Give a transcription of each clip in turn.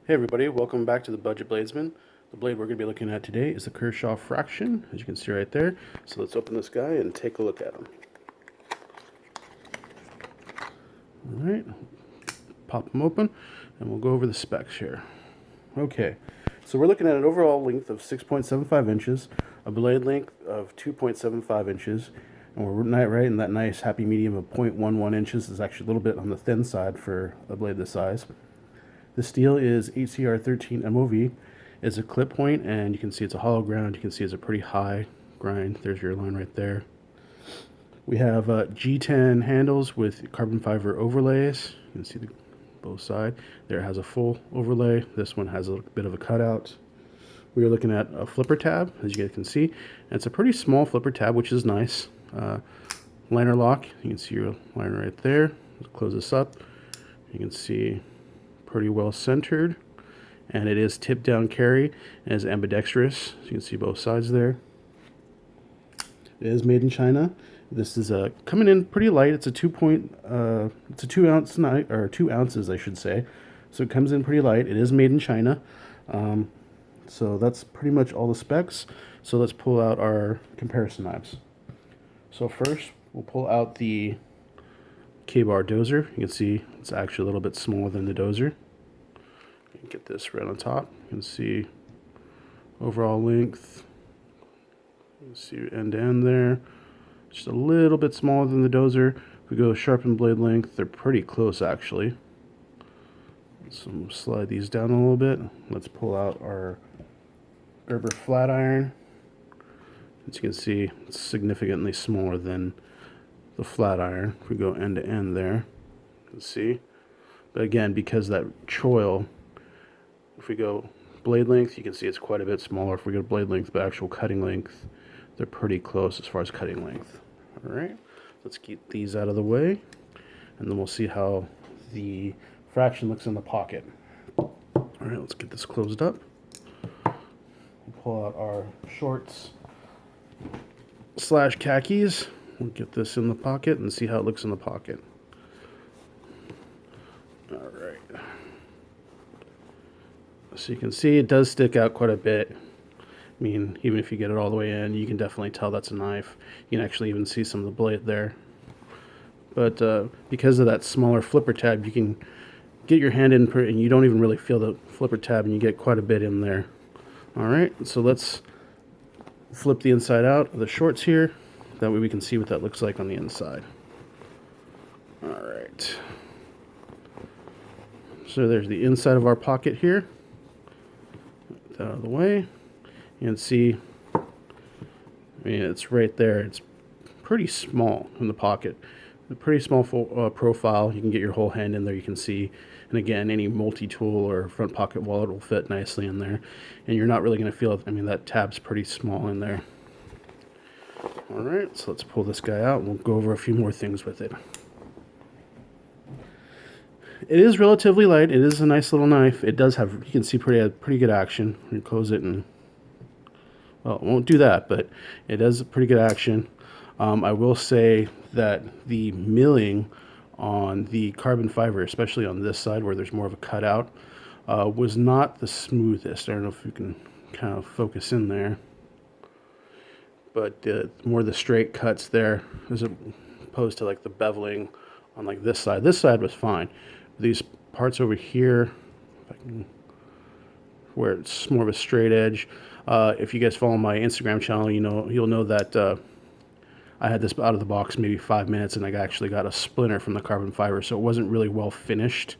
Hey everybody, welcome back to the Budget Bladesman. The blade we're going to be looking at today is the Kershaw Fraxion, as you can see right there. So let's open this guy and take a look at him. Alright, pop him open and we'll go over the specs here. Okay, so we're looking at an overall length of 6.75 inches, a blade length of 2.75 inches, and we're right in that nice happy medium of 0.11 inches. Is actually a little bit on the thin side for a blade this size. The steel is HCR 13 MOV. It's a clip point, and you can see it's a hollow ground. You can see it's a pretty high grind. There's your line right there. We have G10 handles with carbon fiber overlays. You can see both sides. There has a full overlay. This one has a bit of a cutout. We are looking at a flipper tab, as you guys can see. And it's a pretty small flipper tab, which is nice. Liner lock. You can see your liner right there. Let's close this up. You can see pretty well centered, and it is tip down carry and is ambidextrous. You can see both sides there. It is made in China. This is coming in pretty light. It's a 2 ounce knife, or 2 ounces I should say. So it comes in pretty light. It is made in China. So that's pretty much all the specs. So let's pull out our comparison knives. So first we'll pull out the K-bar dozer. You can see it's actually a little bit smaller than the dozer. Get this right on top. You can see overall length. You can see end to end there. Just a little bit smaller than the dozer. If we go sharpened blade length, they're pretty close actually. So slide these down a little bit. Let's pull out our Gerber flat iron. As you can see, it's significantly smaller than the flat iron. If we go end to end there, you can see. But again, because that choil, if we go blade length, you can see it's quite a bit smaller. If we go blade length, but actual cutting length, they're pretty close as far as cutting length. All right, let's keep these out of the way, and then we'll see how the Fraxion looks in the pocket. All right, let's get this closed up. We'll pull out our shorts / khakis. We'll get this in the pocket and see how it looks in the pocket. All right. So you can see it does stick out quite a bit. I mean, even if you get it all the way in, you can definitely tell that's a knife. You can actually even see some of the blade there. But because of that smaller flipper tab, you can get your hand in and you don't even really feel the flipper tab, and you get quite a bit in there. All right, so let's flip the inside out of the shorts here. That way we can see what that looks like on the inside. All right. So there's the inside of our pocket here. Get that out of the way. You can see, I mean, it's right there. It's pretty small in the pocket. A pretty small profile. You can get your whole hand in there, you can see. And again, any multi-tool or front pocket wallet will fit nicely in there. And you're not really going to feel it. I mean, that tab's pretty small in there. All right, so let's pull this guy out and we'll go over a few more things with it. It is relatively light. It is a nice little knife. It does have, you can see pretty good action. You close it and, well, it won't do that, but it does pretty good action. I will say that the milling on the carbon fiber, especially on this side where there's more of a cutout, was not the smoothest. I don't know if you can kind of focus in there. But more the straight cuts there as opposed to like the beveling on like this side. This side was fine. These parts over here, where it's more of a straight edge. If you guys follow my Instagram channel, you'll know that I had this out of the box maybe 5 minutes, and I actually got a splinter from the carbon fiber, so it wasn't really well finished.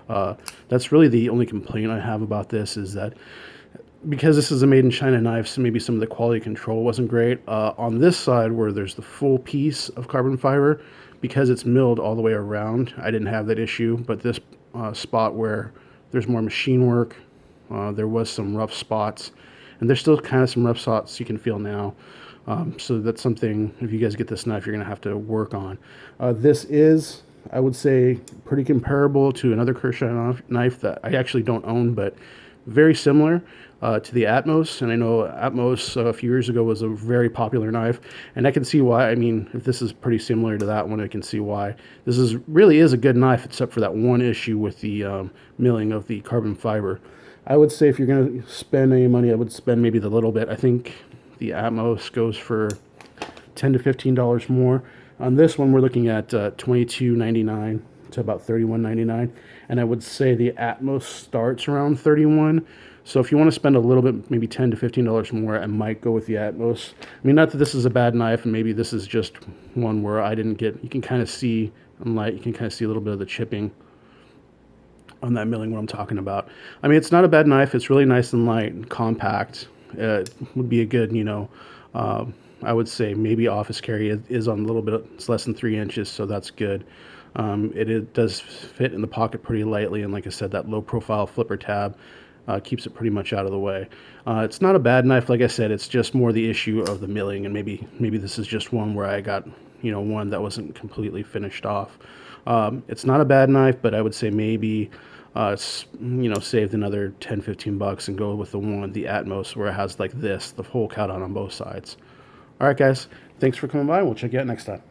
That's really the only complaint I have about this, is that because this is a made in China knife, so maybe some of the quality control wasn't great. On this side where there's the full piece of carbon fiber, because it's milled all the way around, I didn't have that issue. But this spot where there's more machine work, there was some rough spots, and there's still kind of some rough spots you can feel now. So that's something, if you guys get this knife, you're going to have to work on. This is, I would say, pretty comparable to another Kershaw knife that I actually don't own, but very similar to the Atmos, and I know Atmos a few years ago was a very popular knife, and I can see why. I mean, if this is pretty similar to that one, I can see why. This is really is a good knife, except for that one issue with the milling of the carbon fiber. I would say if you're going to spend any money, I would spend maybe the little bit. I think the Atmos goes for $10 to $15 more. On this one, we're looking at $22.99 to about $31.99, and I would say the Atmos starts around $31. So if you want to spend a little bit, maybe $10 to $15 more, I might go with the Atmos. I mean, not that this is a bad knife, and maybe this is just one where I didn't get. You can kind of see on light. You can kind of see a little bit of the chipping on that milling, what I'm talking about. I mean, it's not a bad knife. It's really nice and light and compact. It would be a good, I would say maybe office carry. It is on a little bit, it's less than 3 inches, so that's good. It does fit in the pocket pretty lightly, and like I said, that low profile flipper tab keeps it pretty much out of the way. It's not a bad knife, like I said. It's just more the issue of the milling, and maybe this is just one where I got one that wasn't completely finished off. It's not a bad knife, but I would say maybe saved another 10-15 bucks and go with the Atmos, where it has like this, the whole cutout on both sides. All right, guys, thanks for coming by. We'll check you out next time.